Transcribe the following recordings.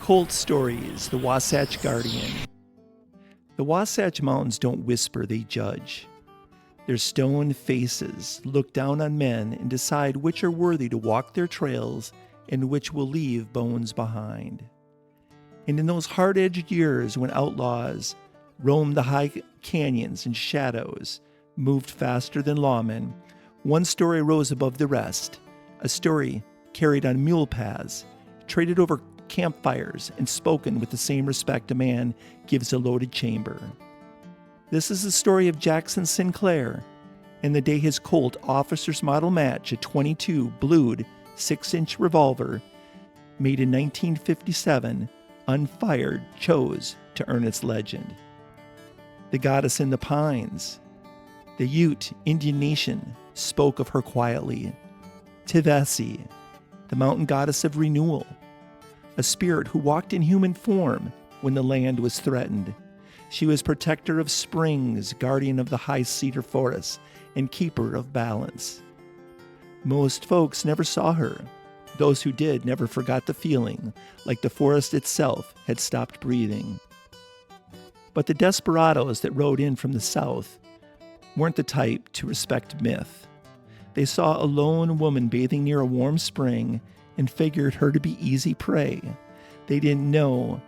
Colt Stories, the Wasatch Guardian. The Wasatch Mountains don't whisper, they judge. Their stone faces look down on men and decide which are worthy to walk their trails and which will leave bones behind. And in those hard-edged years when outlaws roamed the high canyons and shadows, moved faster than lawmen, one story rose above the rest, a story carried on mule paths, traded over campfires, and spoken with the same respect a man gives a loaded chamber. This is the story of Jackson Sinclair and the day his Colt officer's model match, a .22 blued 6-inch revolver made in 1957, unfired, chose to earn its legend. The goddess in the pines, the Ute Indian nation, spoke of her quietly. Tivesi, the mountain goddess of renewal, a spirit who walked in human form when the land was threatened. She was protector of springs, guardian of the high cedar forests, and keeper of balance. Most folks never saw her. Those who did never forgot the feeling, like the forest itself had stopped breathing. But the desperados that rode in from the south weren't the type to respect myth. They saw a lone woman bathing near a warm spring and figured her to be easy prey. They didn't know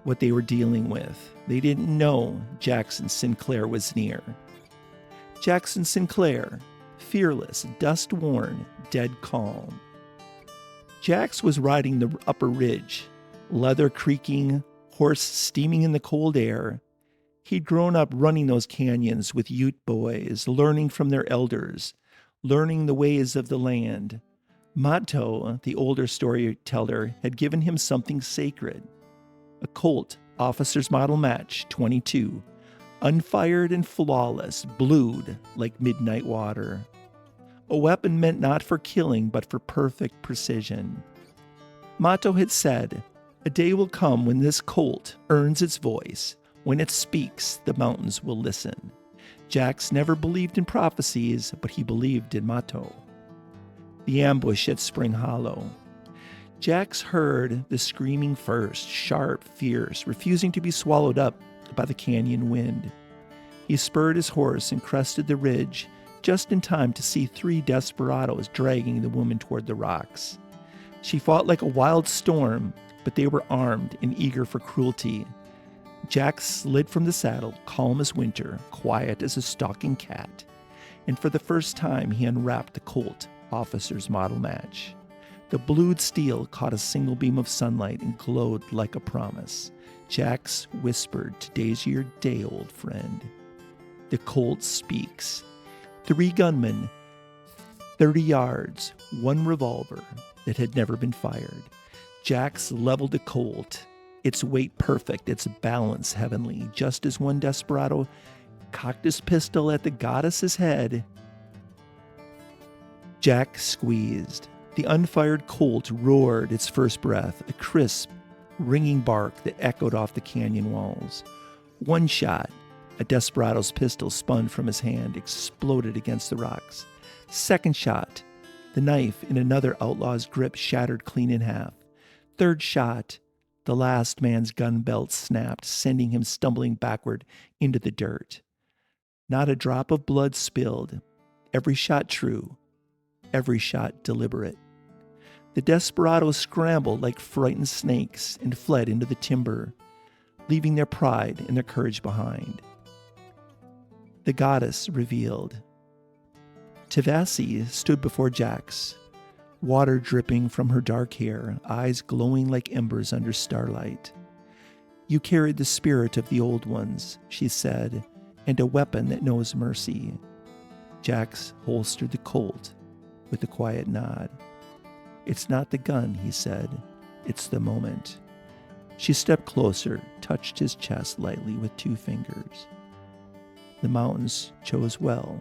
what they were dealing with. They didn't know Jackson Sinclair was near. Jackson Sinclair, fearless, dust-worn, dead calm. Jax was riding the upper ridge, leather creaking, horse steaming in the cold air. He'd grown up running those canyons with Ute boys, learning from their elders, learning the ways of the land. Mato, the older storyteller, had given him something sacred. A Colt officer's model match, .22, unfired and flawless, blued like midnight water. A weapon meant not for killing, but for perfect precision. Mato had said, "A day will come when this Colt earns its voice. When it speaks, the mountains will listen." Jax never believed in prophecies, but he believed in Mato. The ambush at Spring Hollow. Jax heard the screaming first, sharp, fierce, refusing to be swallowed up by the canyon wind. He spurred his horse and crested the ridge just in time to see 3 desperados dragging the woman toward the rocks. She fought like a wild storm, but they were armed and eager for cruelty. Jax slid from the saddle, calm as winter, quiet as a stalking cat, and for the first time he unwrapped the Colt officer's model match. The blued steel caught a single beam of sunlight and glowed like a promise. Jax whispered, "Today's your day, old friend." The Colt speaks. 3 gunmen, 30 yards, 1 revolver that had never been fired. Jax leveled the Colt, its weight perfect, its balance heavenly, just as one desperado cocked his pistol at the goddess's head. Jack squeezed. The unfired Colt roared its first breath, a crisp, ringing bark that echoed off the canyon walls. One shot, a desperado's pistol spun from his hand, exploded against the rocks. Second shot, the knife in another outlaw's grip shattered clean in half. Third shot, the last man's gun belt snapped, sending him stumbling backward into the dirt. Not a drop of blood spilled. Every shot true. Every shot deliberate. The desperados scrambled like frightened snakes and fled into the timber, leaving their pride and their courage behind. The goddess revealed. Tivesi stood before Jax, water dripping from her dark hair, eyes glowing like embers under starlight. "You carried the spirit of the old ones," she said, "and a weapon that knows mercy." Jax holstered the Colt with a quiet nod. "It's not the gun," he said. "It's the moment." She stepped closer, touched his chest lightly with 2 fingers. The mountains chose well.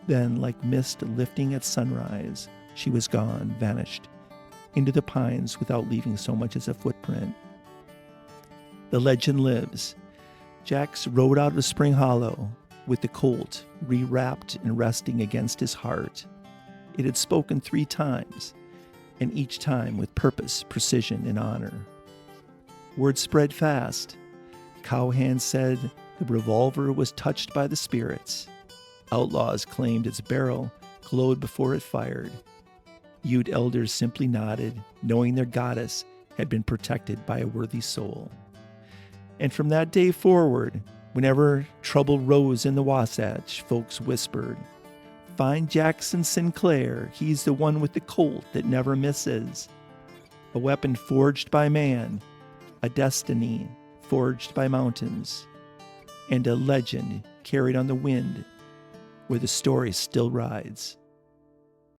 Then, like mist lifting at sunrise, she was gone, vanished, into the pines without leaving so much as a footprint. The legend lives. Jax rode out of Spring Hollow with the Colt re-wrapped and resting against his heart. It had spoken 3 times, and each time with purpose, precision, and honor. Word spread fast. Cowhands said the revolver was touched by the spirits. Outlaws claimed its barrel glowed before it fired. Ute elders simply nodded, knowing their goddess had been protected by a worthy soul. And from that day forward, whenever trouble rose in the Wasatch, folks whispered, "Find Jackson Sinclair, he's the one with the Colt that never misses." A weapon forged by man, a destiny forged by mountains, and a legend carried on the wind where the story still rides.